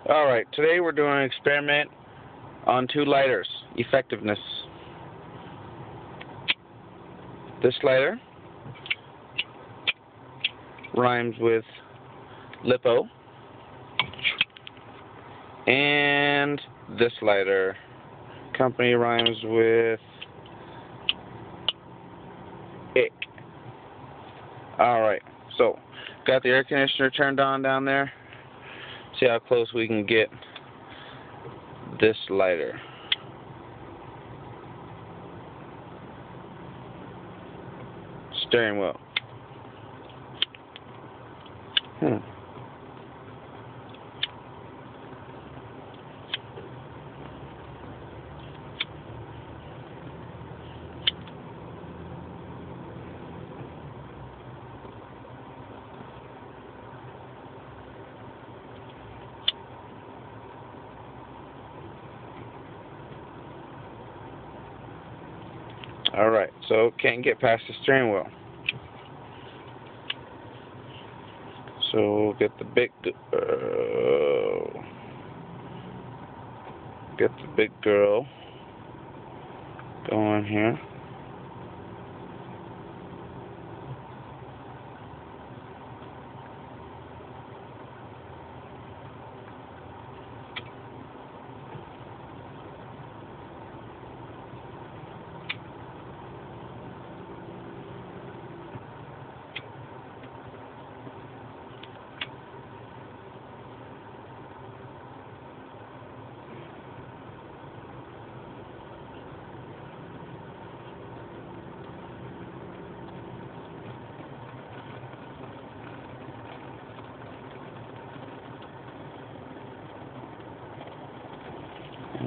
Alright, today we're doing an experiment on two lighters. Effectiveness. This lighter rhymes with Lippo. And this lighter company rhymes with Ick. Alright, so got the air conditioner turned on down there. See how close we can get this lighter. Steering wheel. Alright, so can't get past the steering wheel. So we'll get the big girl going here.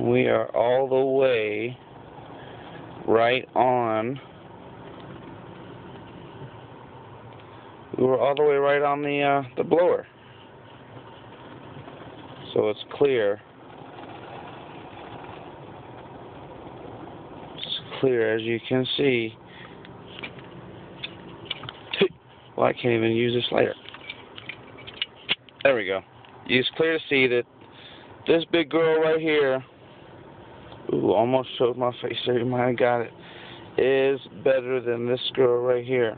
We are all the way right on. We were all the way right on the blower, so it's clear. It's clear as you can see. Well, I can't even use this lighter. There we go. It's clear to see that this big girl right here. Ooh, almost showed my face there. You might have got it. Is better than this girl right here.